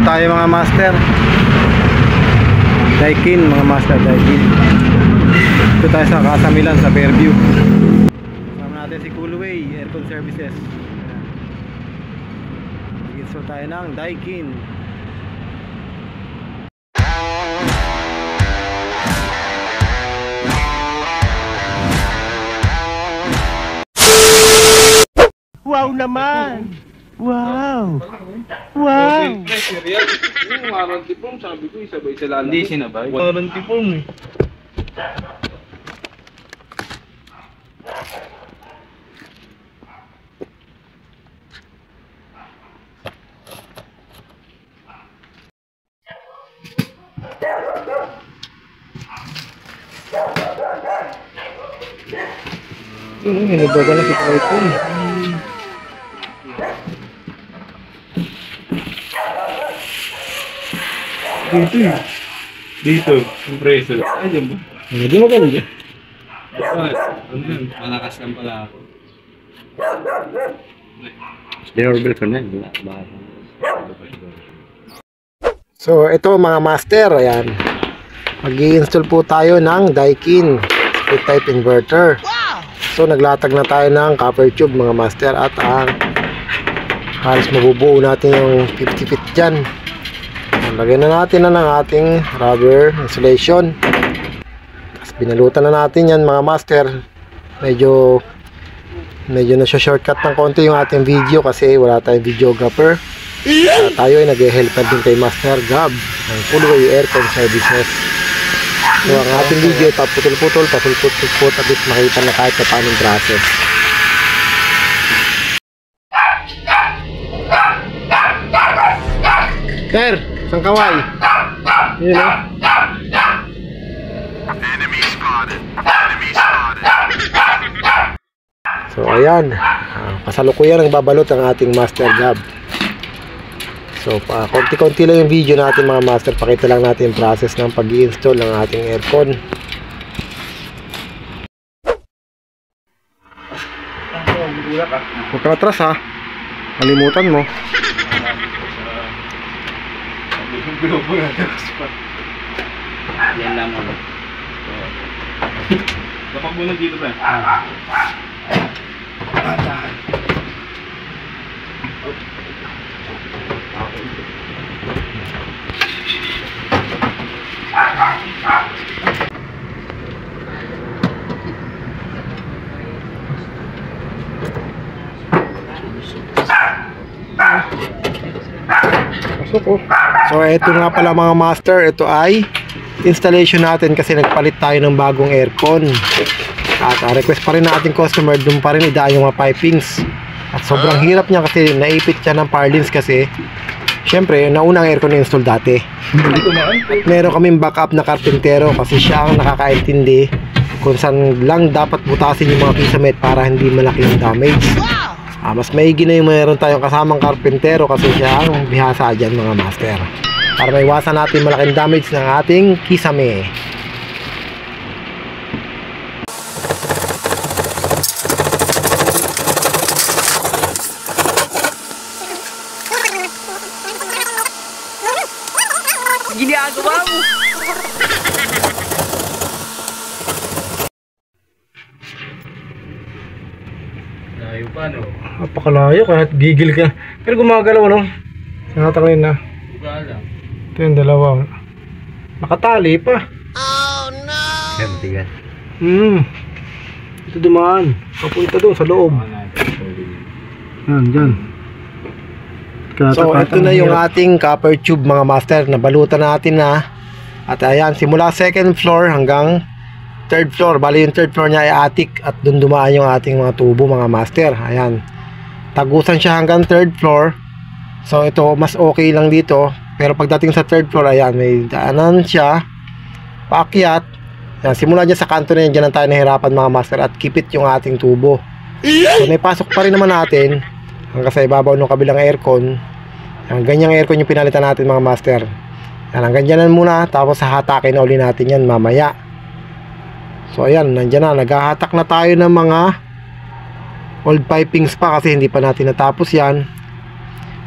tayo mga master. Daikin mga master, Daikin. Ito tayo sa Casamilan sa Fairview. Kasama natin si Coolway Aircon Services. Mag-install tayo ng Daikin. Wow naman! Wow! Wow! Yung warranty form, sabi ko isabay sila. Hindi sinabay. Warranty form eh. Hinibaga na si Python. Dito eh. Dito, compressor. Ay, dyan ba? Hindi maganda dyan. Malakas lang pala ako. Doorbell ko na. So ito mga master, ayan. Mag-i-install po tayo ng Daikin split type inverter. So naglatag na tayo ng copper tube mga master, at ang halos mabubuo natin yung 50 feet dyan. Lagyan na natin ng ating rubber insulation. Tapos binalutan na natin yan mga master. Medyo na shortcut ng konti yung ating video kasi wala tayong videographer. Tayo ay nag-helper din kay Master Gab ng Coolway Aircon Services. So ang ating video paputol-putol, paputol-putol at least makita na kahit paano yung process. Sir, isang kaway. Yun o. So ayan, kasalukuyan ang babalot ang ating Master Gab. So konti-konti lang yung video natin mga master. Pakita lang natin yung process ng pag-i-install ng ating aircon. Huwag ka matras ha, kalimutan mo. Yan lang ako. Kapag muna dito ba? So ito nga pala mga master, ito ay installation natin kasi nagpalit tayo ng bagong aircon. At request pa rin na ating customer, doon pa rin idaan yung mga pipings. At sobrang hirap niya kasi naipit siya ng purlins kasi syempre naunang aircon na install dati. At meron kaming backup na karpintero kasi siya ang nakakaintindi kung saan lang dapat butasin yung mga pisamet para hindi malaki yung damage. Mas maigi na yung mayroon tayong kasamang karpintero kasi siya ang bihasa dyan mga master, para maiwasan natin malaking damage ng ating kisame. Ginagawa mo! Layo pa no? Napakalayo kahit gigil ka. Pero gumagalaw no? Nakataklin na. Bugala. Ito yung dalawa. Nakatali pa. Oh no! Tigas. Ito dumaan. Papunta doon sa loob. Yan, dyan. So ito na yung ating copper tube mga master. Nabalutan natin na. At ayan, simula second floor hanggang third floor. Bali yung third floor niya ay attic. At doon dumaan yung ating mga tubo mga master. Ayan, tagusan siya hanggang third floor. So ito mas okay lang dito. Pero pagdating sa third floor, ayan, may daanan siya paakyat. Ayan, simula dyan sa kanto na yan, dyan tayo nahirapan mga master. At kipit yung ating tubo. So naipasok pa rin naman natin hanggang sa ibabaw ng kabilang aircon. Ang ganyang aircon yung pinalitan natin mga master. Yan, ang ganyanan muna, tapos hahatakin na uli natin yan mamaya. So ayan, nandyan na, naghahatak na tayo ng mga old pipings pa kasi hindi pa natin natapos yan.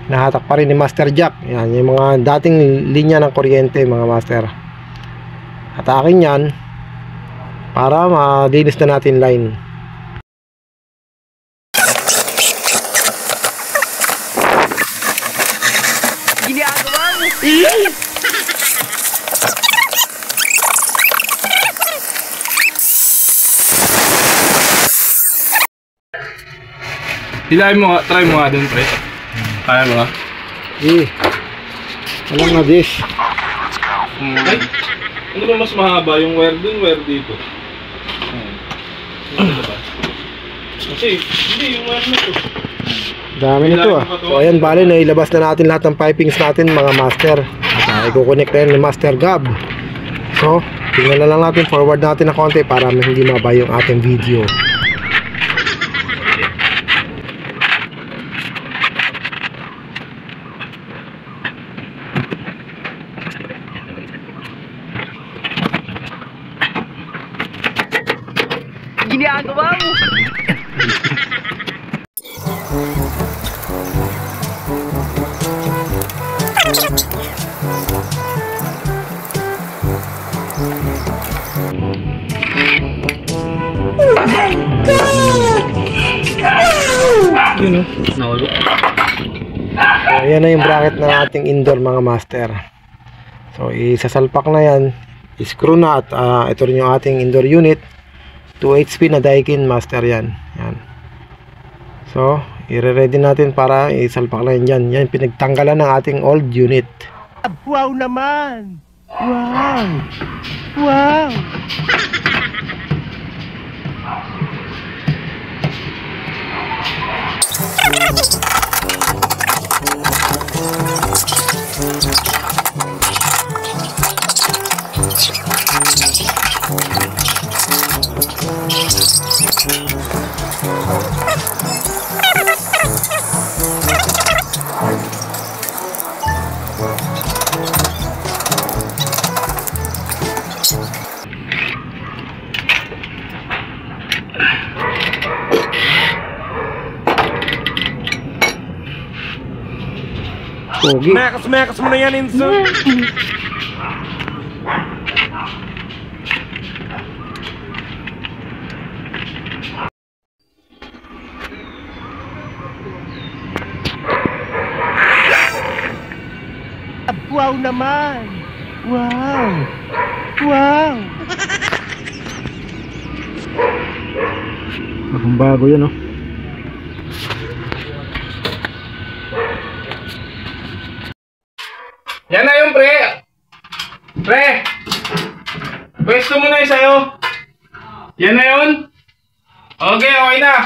nahatak pa rin ni Master Jack. Yan, yung mga dating linya ng kuryente mga master. Hatakin yan para malinis na natin line. Ginagawa mo. Hilahin mo nga, try mo nga dun, pre. Kaya mo nga? Alam nga this. Ay, ano ba mas mahaba? Yung wire dun, wire dito? Kasi, hindi, yung wire na to. Dami nito ah. So ayan, bali na ilabas na natin lahat ng pipings natin mga master. At i-connect na yan ni Master Gab. So, tingnan na lang natin, forward natin na konti para hindi mababa yung ating video. Ginagawa mo. Yun o. So, ayan na yung bracket ng ating indoor mga master. So, isasalpak na yan. I-screw na at ito rin yung ating indoor unit. 2 HP na Daikin master yan. Yan. So, i-ready natin para isalpak na yan dyan. Yan, pinagtanggalan ng ating old unit. Wow naman. Wow. Wow. Pogi. Mekas mo na yan, Inson. Wow naman. Wow. Wow. Bagong bago yan oh. Yan na yung pre! Pre! Pwesto mo na yung sa'yo. Yan na yun? Okay, okay na.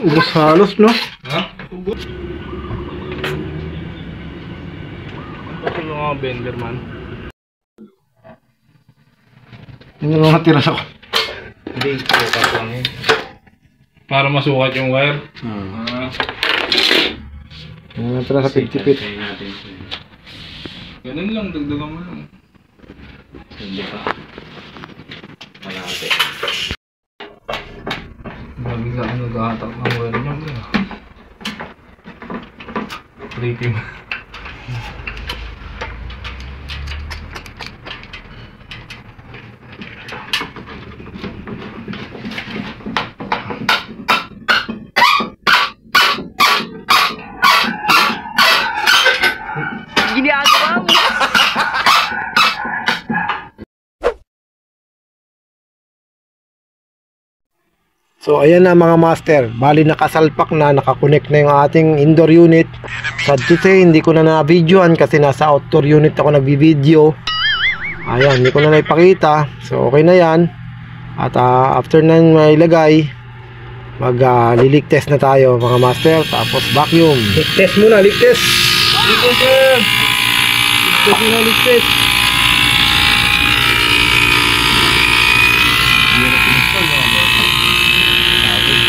Ubus halos no? Ha? Ubus? Ito yung mga bender man. Yung mga tira sa ko. Hindi, sukat lang yun. Para masukat yung wire. Yung mga tira sa 50 feet. Ganun lang, dagdagan mo lang. Hindi pa. Malapit. Bigla ang nag-ahatak ng wire niya mo. Tripping. Ginagawa mo. So ayan na mga master, bali nakasalpak na, nakakonect na yung ating indoor unit. Sad to say, hindi ko na na-videoan kasi nasa outdoor unit ako nagbi-video. Ayan, hindi ko na naipakita. So okay na yan. At after na mailagay, mag-leak test na tayo mga master. Tapos vacuum. Leak test muna, leak test. Leak test sir. Leak test muna, leak test.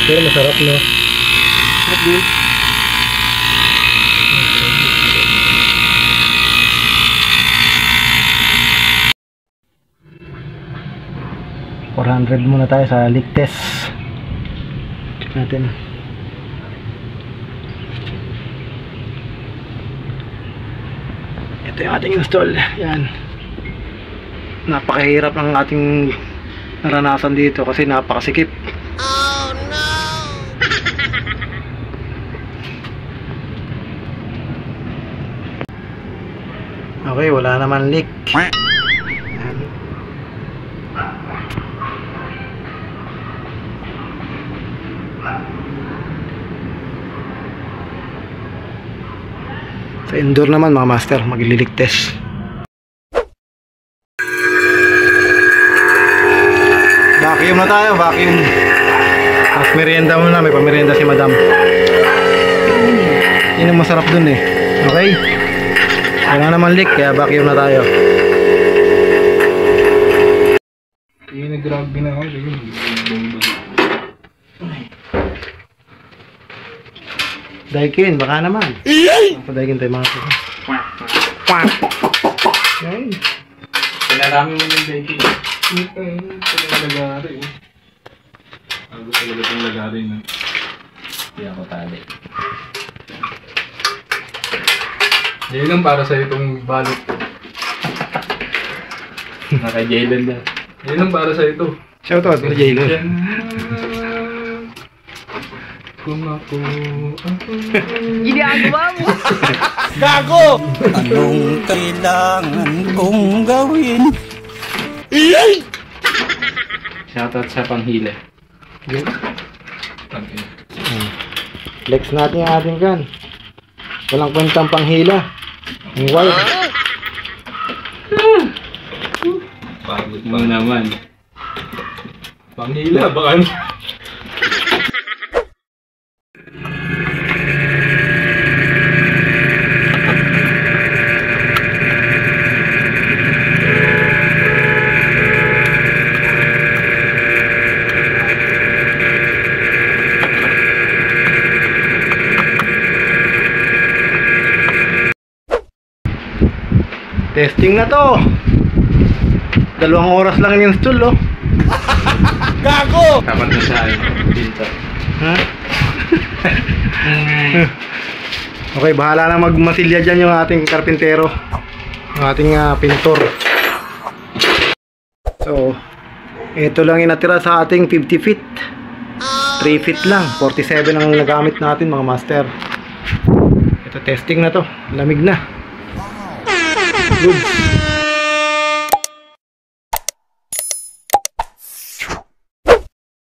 Pero masarap no. 100 muna tayo sa leak test. Check natin. Ito yung ating install. Yan. Napakahirap ng ating naranasan dito kasi napakasikip. Oh no! Okay, wala naman leak. Yan. Sa indoor naman mga master, mag-leak test. Vacuum na tayo, vacuum. Tapos merienda muna, may pamerienda si madam. Yun ang masarap dun eh. Okay? Wala naman leak, kaya vacuum na tayo. Yung nag-rugby na ako. Daikin, baka naman. Padaikin tayo mga kapatid. Okay. Pinarami mo yung baking. Ito yung lagari. Ako talaga itong lagari na. Hindi ako tali. Yan lang para sa itong balot. Naka-Jalen na. Yan lang para sa ito. Shoutout kay Jaylen. Kung ako... Ginagawa mo. Anong kailangan kong gawin? Shoutout sa panghila. Flex natin yung ating gun. Walang kwentang panghila. Ang wire. Pagod Mo naman. Panghila, baka ano? Testing na to. 2 oras lang yung install, oh. Tapat na sa pinto. Ha? Okay, bahala na magmasilya dyan yung ating karpintero. Yung ating pintor. So, ito lang yung natira sa ating 50 feet. 3 feet lang. 47 ang nagamit natin mga master. Ito testing na to. Lamig na. Good.